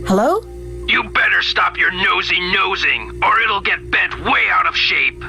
Hello? You better stop your nosy nosing, or it'll get bent way out of shape.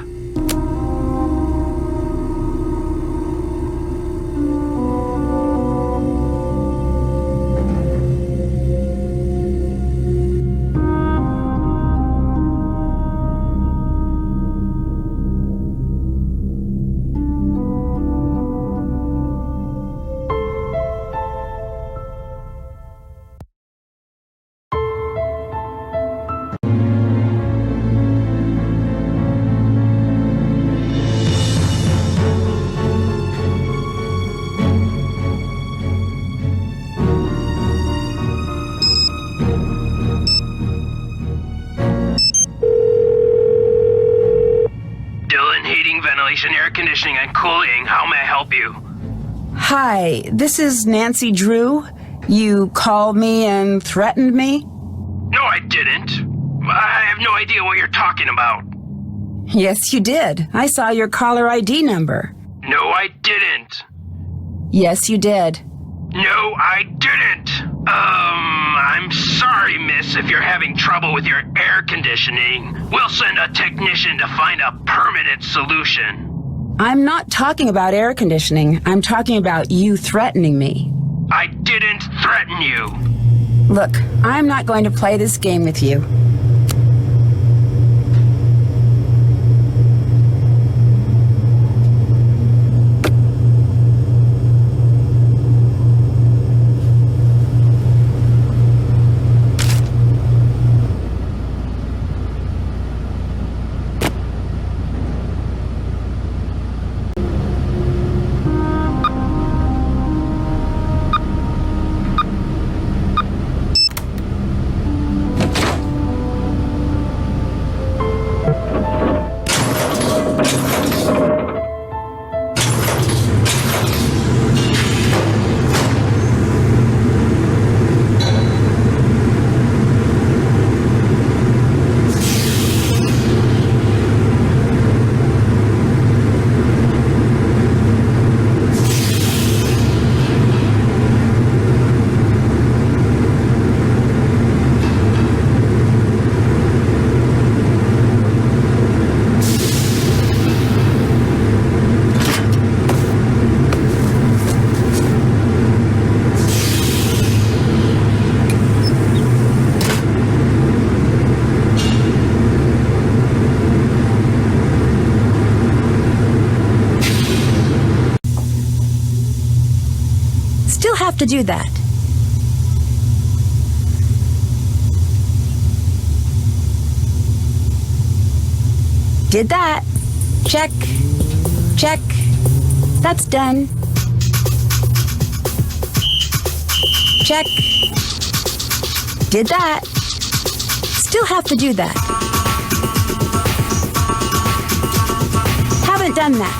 Ventilation, air conditioning, and cooling. How may I help you? Hi, this is Nancy Drew. You called me and threatened me? No, I didn't. I have no idea what you're talking about. Yes, you did. I saw your caller ID number. No, I didn't. Yes, you did. No, I didn't. I'm sorry, miss, if you're having trouble with your air conditioning. We'll send a technician to find a permanent solution. I'm not talking about air conditioning. I'm talking about you threatening me. I didn't threaten you. Look, I'm not going to play this game with you. To do that. Did that. Check. Check. That's done. Check. Did that. Still have to do that. Haven't done that.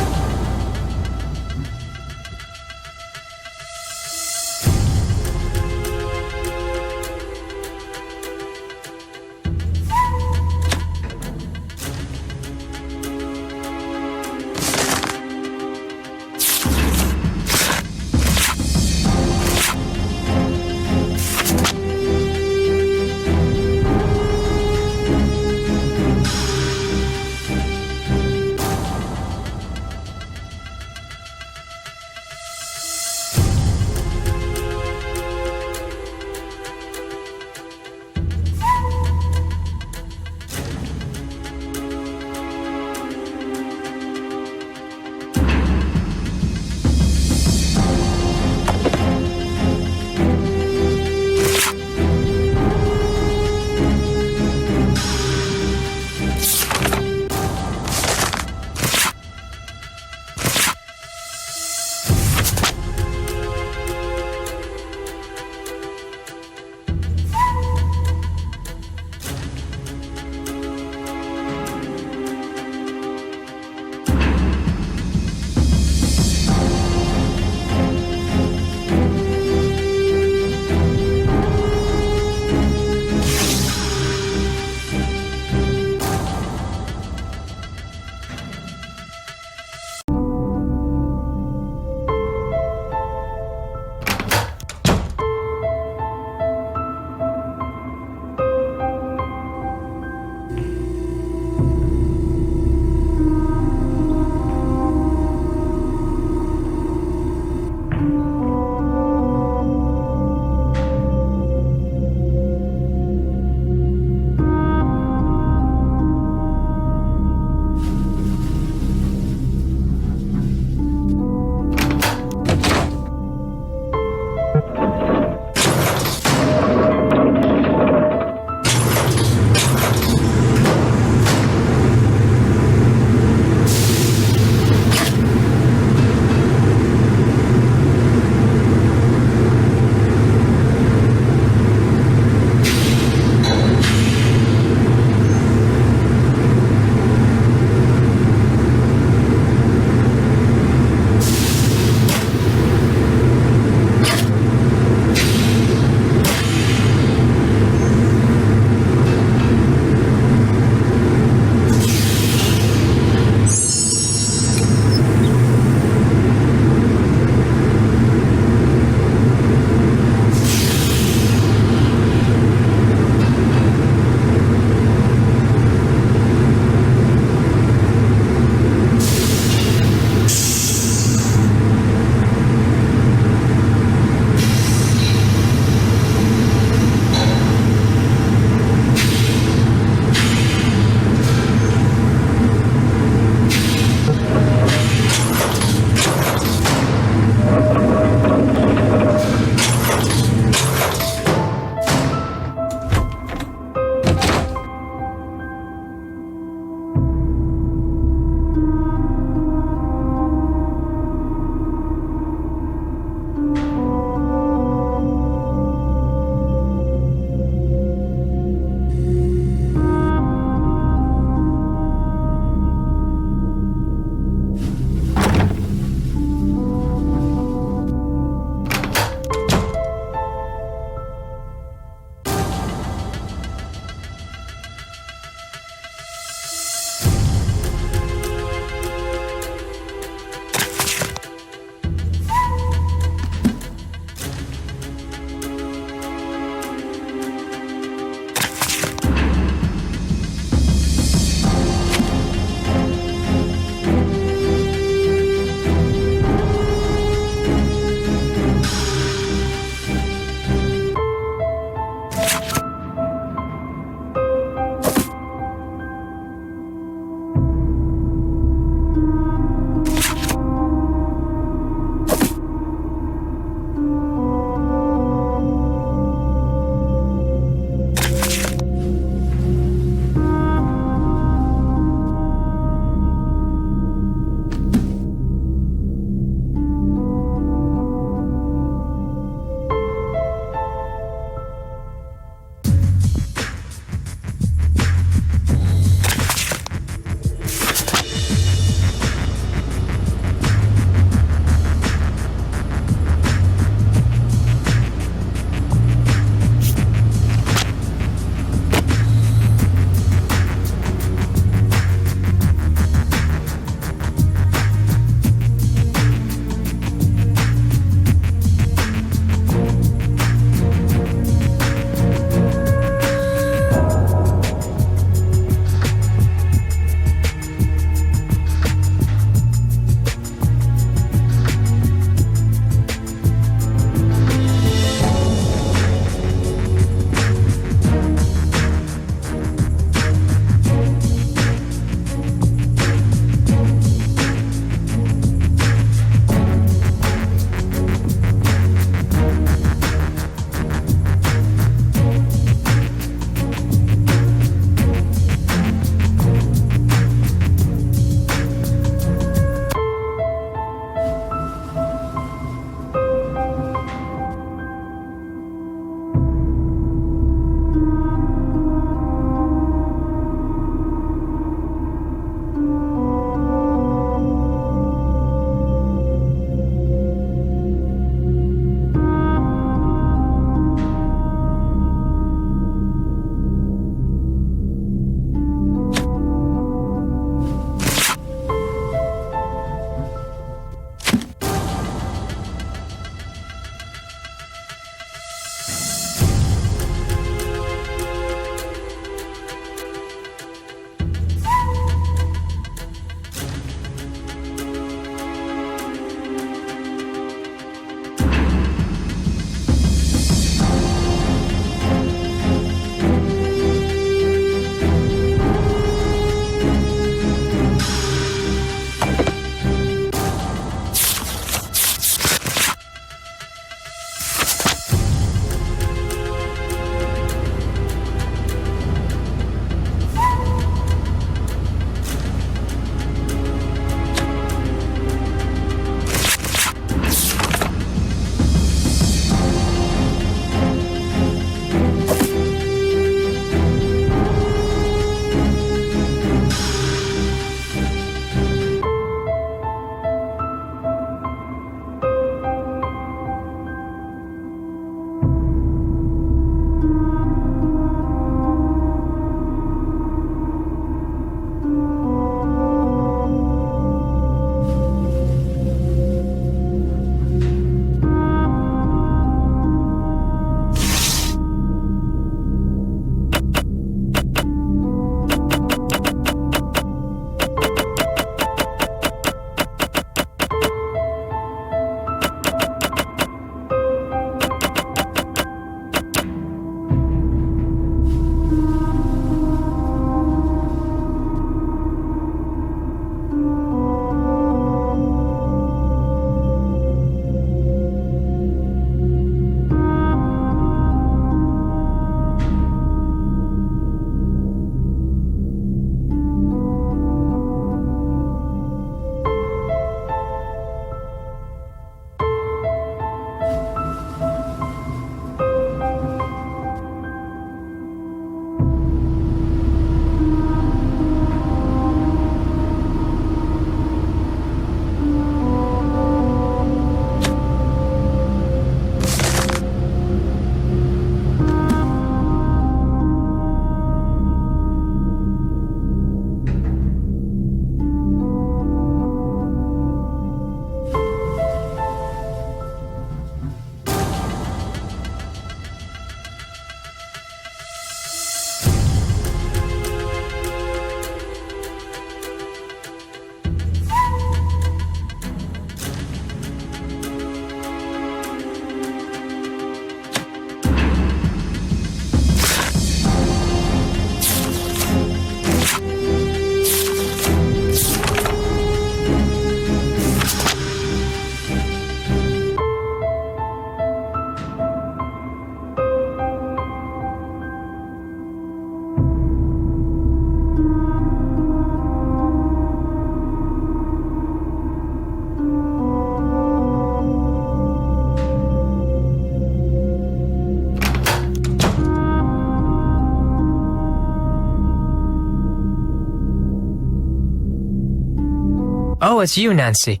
Oh, it's you, Nancy.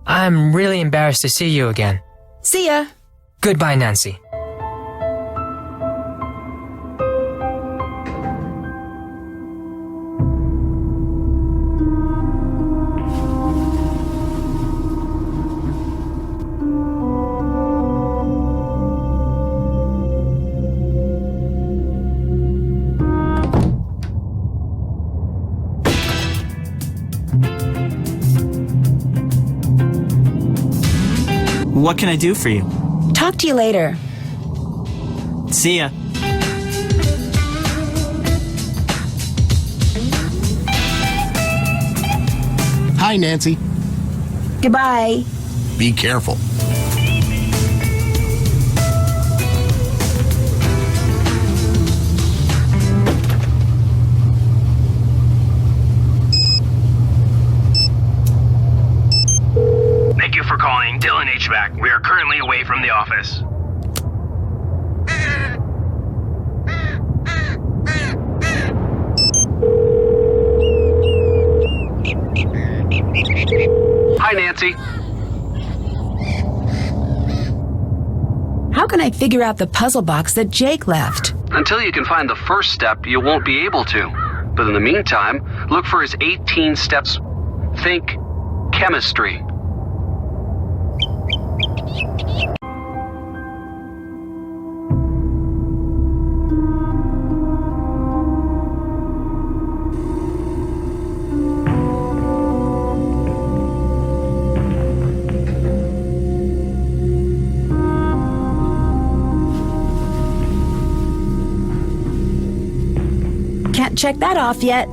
I'm really embarrassed to see you again. See ya. Goodbye, Nancy. What can I do for you? Talk to you later. See ya. Hi, Nancy. Goodbye. Be careful. Thank you for calling Dylan HVAC. We are currently away from the office. Hi, Nancy. How can I figure out the puzzle box that Jake left? Until you can find the first step, you won't be able to. But in the meantime, look for his 18 steps. Think chemistry. Can't check that off yet.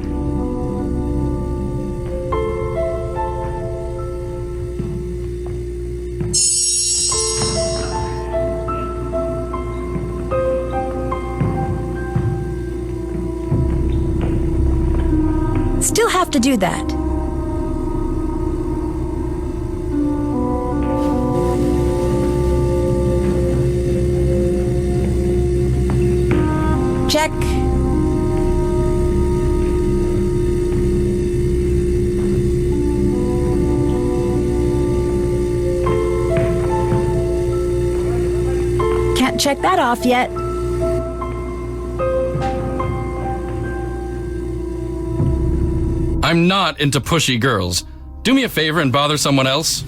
Still have to do that. Check. Can't check that off yet. I'm not into pushy girls. Do me a favor and bother someone else.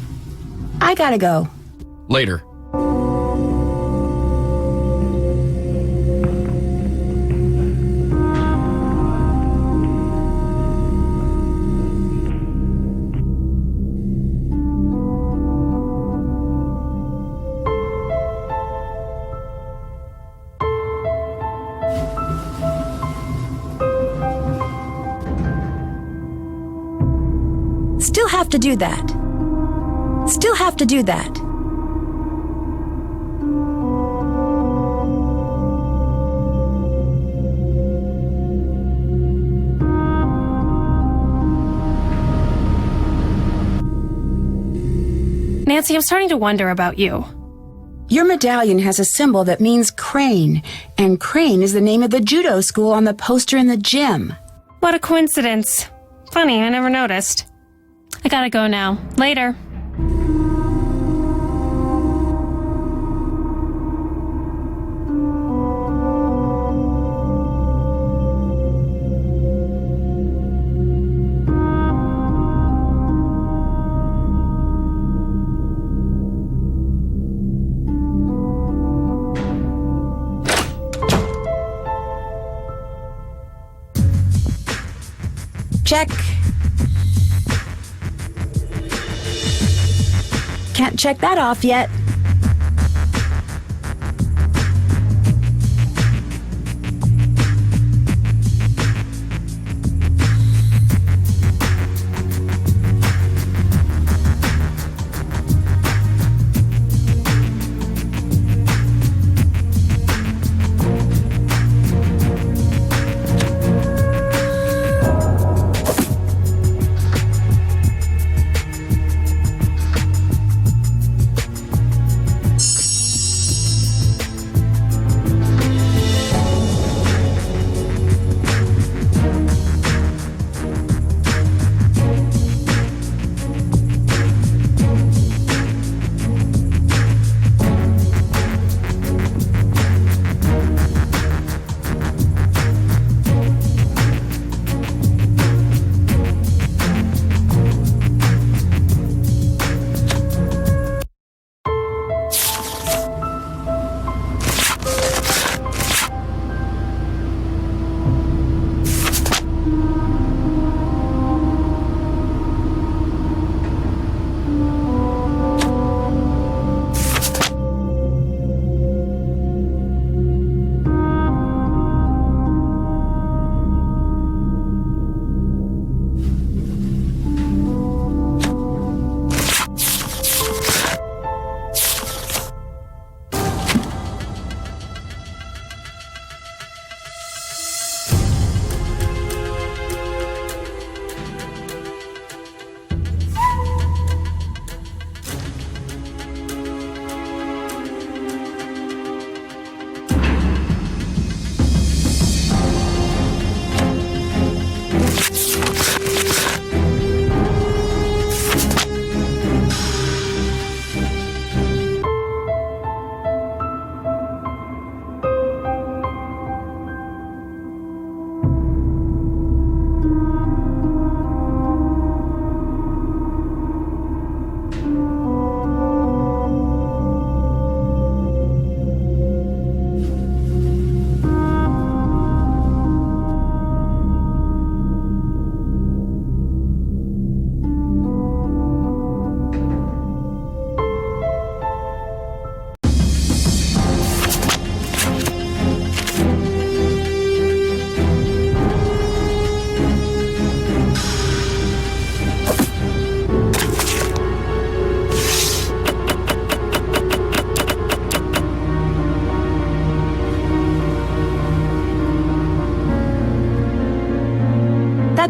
I gotta go. Later. Still have to do that. Still have to do that. Nancy, I'm starting to wonder about you. Your medallion has a symbol that means crane, and crane is the name of the judo school on the poster in the gym. What a coincidence. Funny, I never noticed. I gotta go now. Later. Check. Can't check that off yet.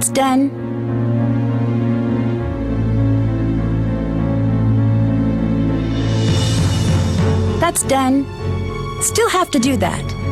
That's done. That's done. Still have to do that.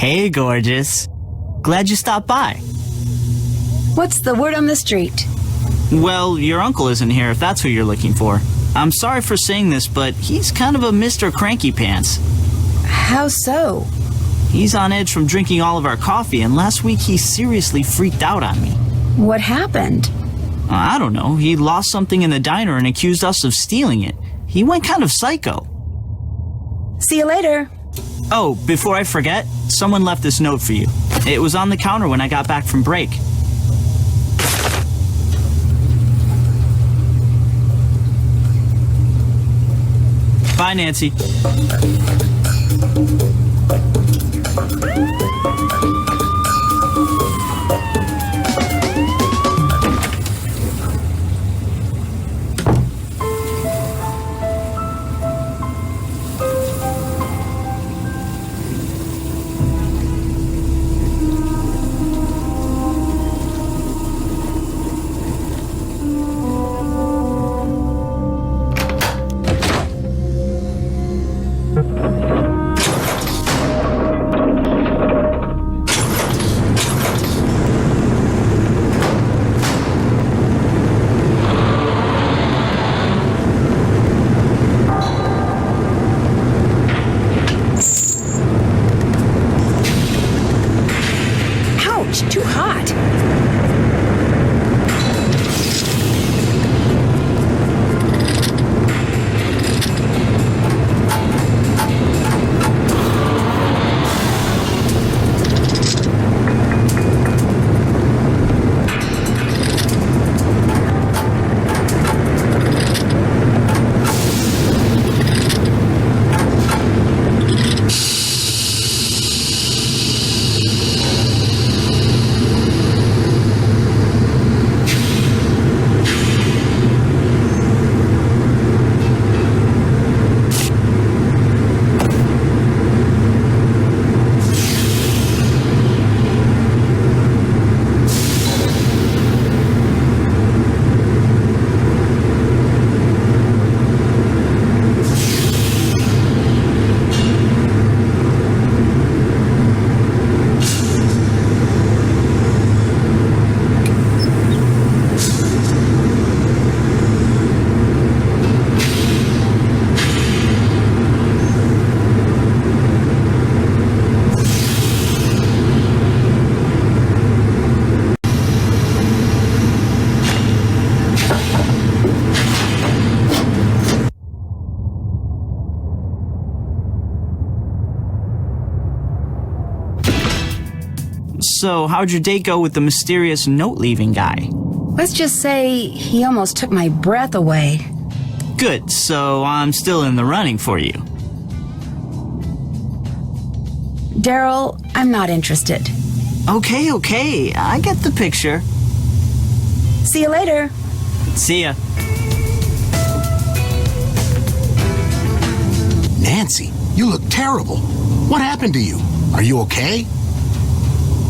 Hey, gorgeous. Glad you stopped by. What's the word on the street? Well, your uncle isn't here if that's who you're looking for. I'm sorry for saying this, but he's kind of a Mr. Cranky Pants. How so? He's on edge from drinking all of our coffee, and last week he seriously freaked out on me. What happened? I don't know. He lost something in the diner and accused us of stealing it. He went kind of psycho. See you later. Oh, before I forget, someone left this note for you. It was on the counter when I got back from break. Bye, Nancy. Too hot. So, how'd your date go with the mysterious note-leaving guy? Let's just say he almost took my breath away. Good, so I'm still in the running for you. Daryl, I'm not interested. Okay, I get the picture. See you later. See ya. Nancy, you look terrible. What happened to you? Are you okay?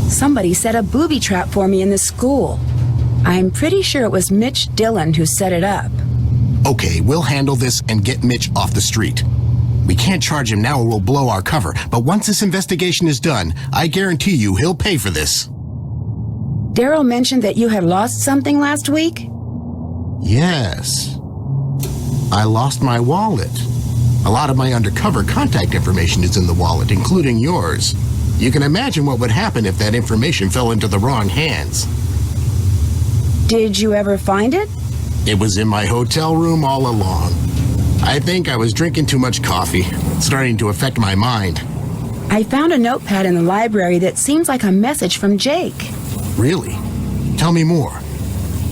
Somebody set a booby trap for me in the school. I'm pretty sure it was Mitch Dillon who set it up. Okay, we'll handle this and get Mitch off the street. We can't charge him now or we'll blow our cover, but once this investigation is done, I guarantee you he'll pay for this. Daryl mentioned that you had lost something last week? Yes. I lost my wallet. A lot of my undercover contact information is in the wallet, including yours. You can imagine what would happen if that information fell into the wrong hands. Did you ever find it? It was in my hotel room all along. I think I was drinking too much coffee. It's starting to affect my mind. I found a notepad in the library that seems like a message from Jake. Really? Tell me more.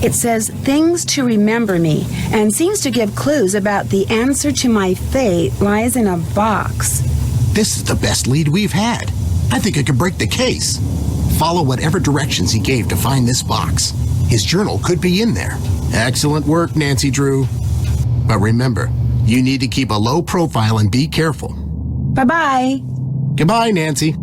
It says things to remember me and seems to give clues about the answer to my fate lies in a box. This is the best lead we've had. I think I could break the case. Follow whatever directions he gave to find this box. His journal could be in there. Excellent work, Nancy Drew. But remember, you need to keep a low profile and be careful. Bye-bye. Goodbye, Nancy.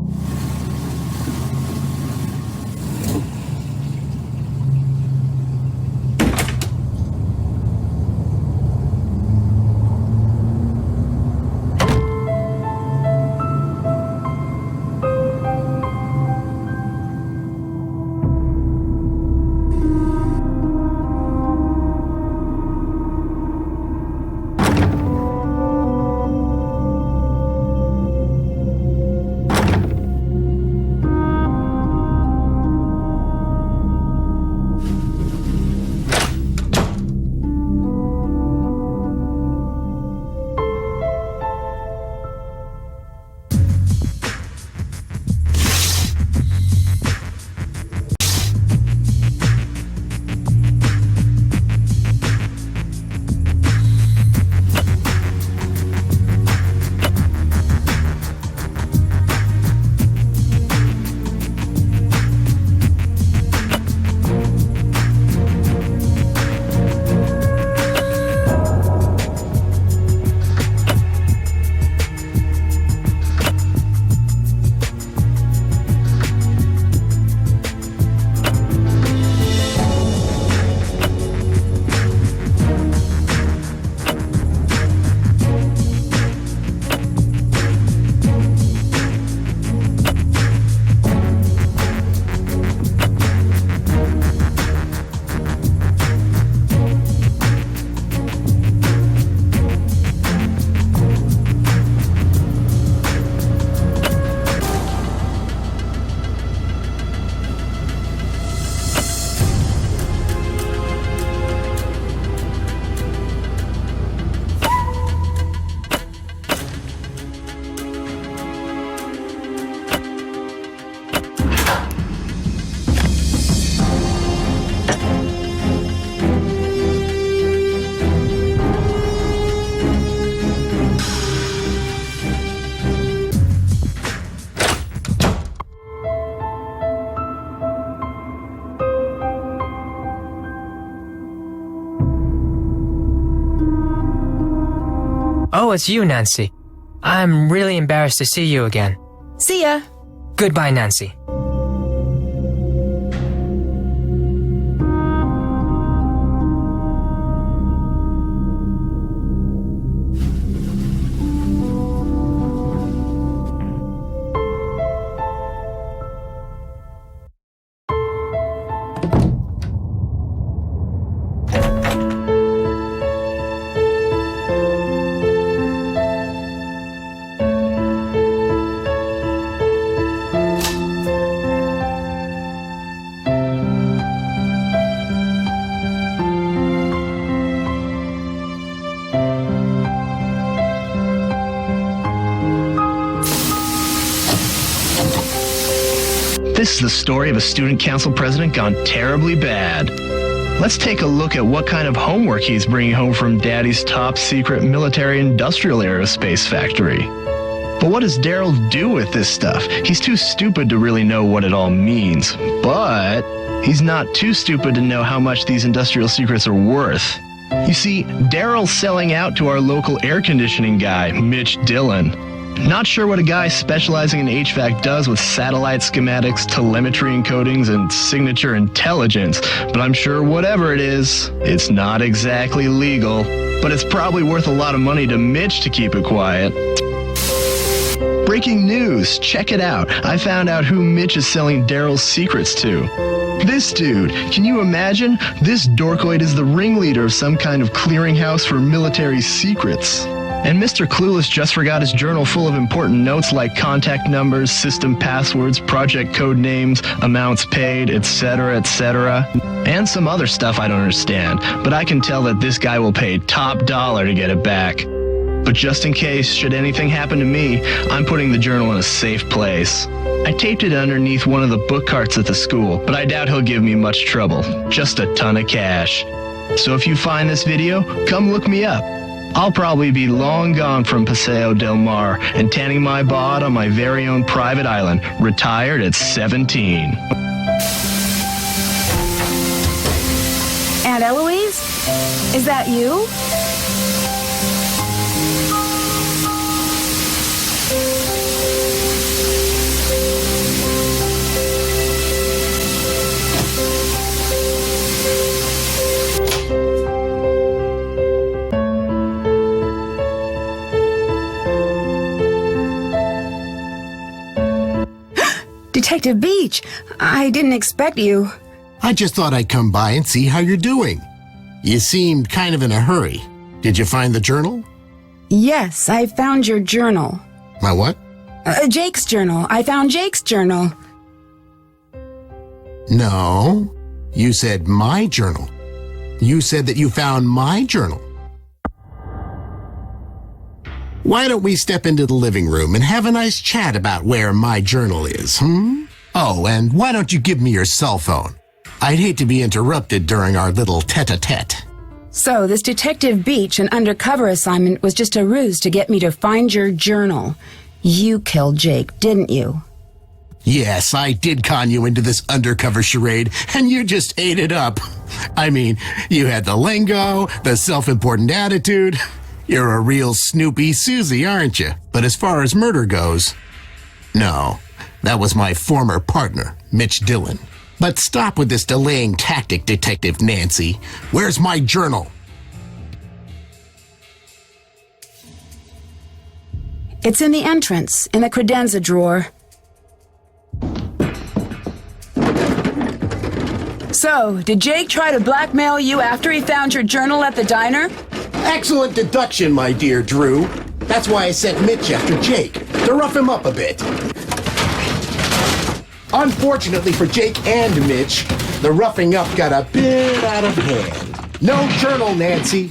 Oh, it's you, Nancy. I'm really embarrassed to see you again. See ya. Goodbye, Nancy. This is the story of a student council president gone terribly bad. Let's take a look at what kind of homework he's bringing home from Daddy's top secret military industrial aerospace factory. But what does Daryl do with this stuff? He's too stupid to really know what it all means. But he's not too stupid to know how much these industrial secrets are worth. You see, Daryl's selling out to our local air conditioning guy, Mitch Dillon. Not sure what a guy specializing in HVAC does with satellite schematics, telemetry encodings, and signature intelligence, but I'm sure whatever it is, it's not exactly legal. But it's probably worth a lot of money to Mitch to keep it quiet. Breaking news, check it out. I found out who Mitch is selling Daryl's secrets to. This dude, can you imagine? This dorkoid is the ringleader of some kind of clearinghouse for military secrets. And Mr. Clueless just forgot his journal full of important notes like contact numbers, system passwords, project code names, amounts paid, etc., etc. And some other stuff I don't understand, but I can tell that this guy will pay top dollar to get it back. But just in case, should anything happen to me, I'm putting the journal in a safe place. I taped it underneath one of the book carts at the school, but I doubt he'll give me much trouble. Just a ton of cash. So if you find this video, come look me up. I'll probably be long gone from Paseo del Mar and tanning my bod on my very own private island, retired at 17. Aunt Eloise? Is that you? Detective Beach, I didn't expect you. I just thought I'd come by and see how you're doing. You seemed kind of in a hurry. Did you find the journal? Yes, I found your journal. My what? Jake's journal. I found Jake's journal. No, you said my journal. You said that you found my journal. Why don't we step into the living room and have a nice chat about where my journal is, Oh, and why don't you give me your cell phone? I'd hate to be interrupted during our little tete-a-tete. So, this Detective Beach, an undercover assignment, was just a ruse to get me to find your journal. You killed Jake, didn't you? Yes, I did con you into this undercover charade, and you just ate it up. I mean, you had the lingo, the self-important attitude. You're a real Snoopy Susie, aren't you? But as far as murder goes, no. That was my former partner, Mitch Dillon. But stop with this delaying tactic, Detective Nancy. Where's my journal? It's in the entrance, in the credenza drawer. So, did Jake try to blackmail you after he found your journal at the diner? Excellent deduction, my dear Drew. That's why I sent Mitch after Jake, to rough him up a bit. Unfortunately for Jake and Mitch, the roughing up got a bit out of hand. No journal, Nancy.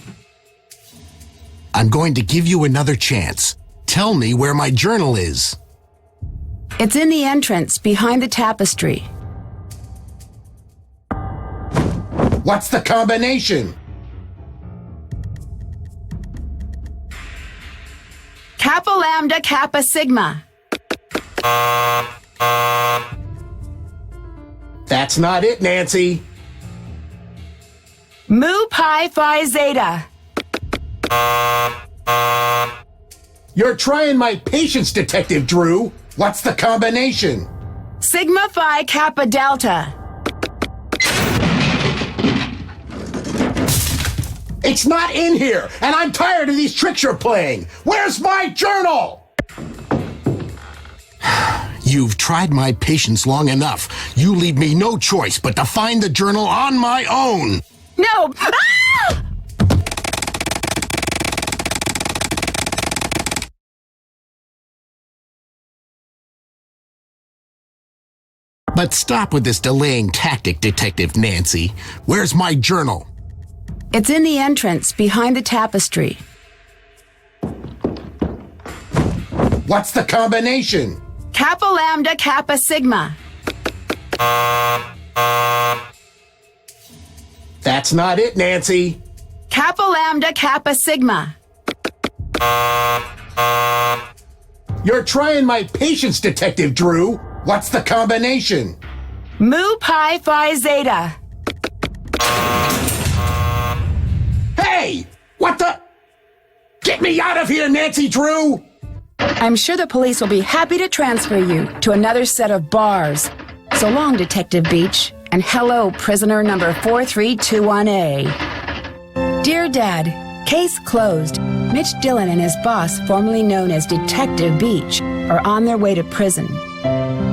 I'm going to give you another chance. Tell me where my journal is. It's in the entrance, behind the tapestry. What's the combination? Kappa Lambda Kappa Sigma. That's not it, Nancy. Mu Pi Phi Zeta. You're trying my patience, Detective Drew. What's the combination? Sigma Phi Kappa Delta. It's not in here, and I'm tired of these tricks you're playing. Where's my journal? You've tried my patience long enough. You leave me no choice but to find the journal on my own. No! Ah! But stop with this delaying tactic, Detective Nancy. Where's my journal? It's in the entrance, behind the tapestry. What's the combination? Kappa Lambda Kappa Sigma. That's not it, Nancy. Kappa Lambda Kappa Sigma. You're trying my patience, Detective Drew. What's the combination? Mu Pi Phi Zeta. Hey! What the? Get me out of here, Nancy Drew! I'm sure the police will be happy to transfer you to another set of bars. So long, Detective Beach, and hello, prisoner number 4321A. Dear Dad, case closed. Mitch Dillon and his boss, formerly known as Detective Beach, are on their way to prison.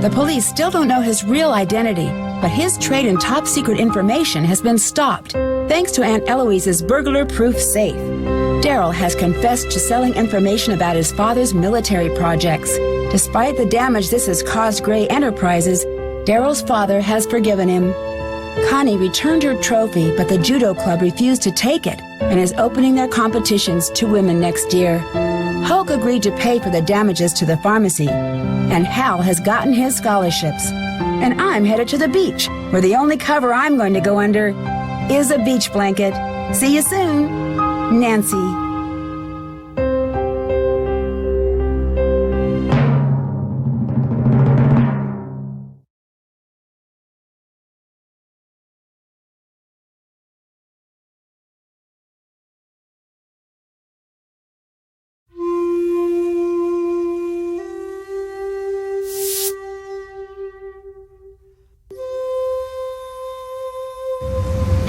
The police still don't know his real identity, but his trade in top-secret information has been stopped, thanks to Aunt Eloise's burglar-proof safe. Daryl has confessed to selling information about his father's military projects. Despite the damage this has caused Gray Enterprises, Daryl's father has forgiven him. Connie returned her trophy, but the judo club refused to take it and is opening their competitions to women next year. Hulk agreed to pay for the damages to the pharmacy, and Hal has gotten his scholarships. And I'm headed to the beach, where the only cover I'm going to go under is a beach blanket. See you soon, Nancy.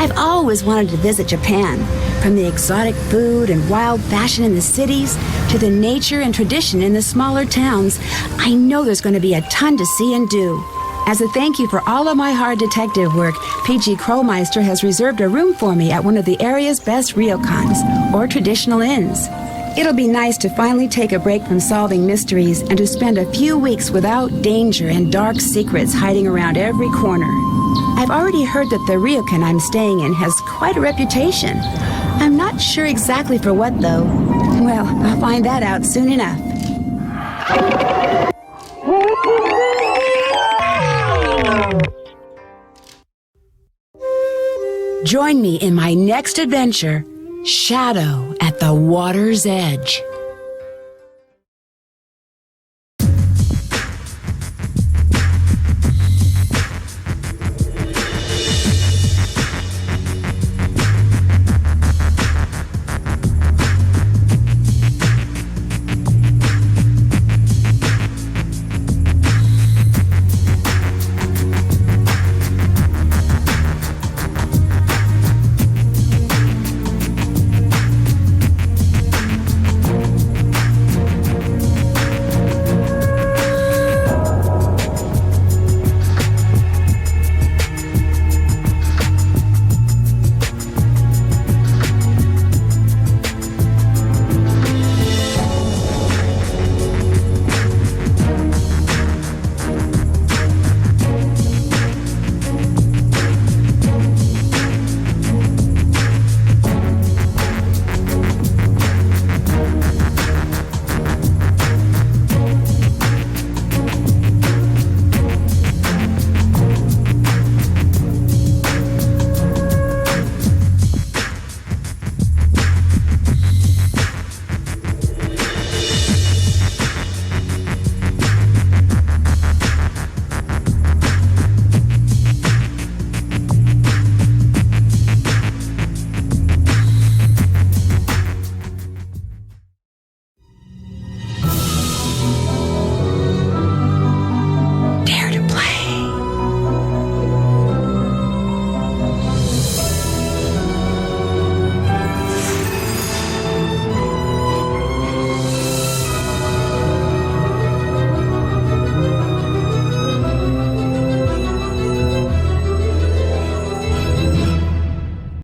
I've always wanted to visit Japan, from the exotic food and wild fashion in the cities to the nature and tradition in the smaller towns. I know there's going to be a ton to see and do. As a thank you for all of my hard detective work, PG Krolmeister has reserved a room for me at one of the area's best ryokans, or traditional inns. It'll be nice to finally take a break from solving mysteries and to spend a few weeks without danger and dark secrets hiding around every corner. I've already heard that the ryokan I'm staying in has quite a reputation. I'm not sure exactly for what, though. Well, I'll find that out soon enough. Join me in my next adventure, Shadow at the Water's Edge.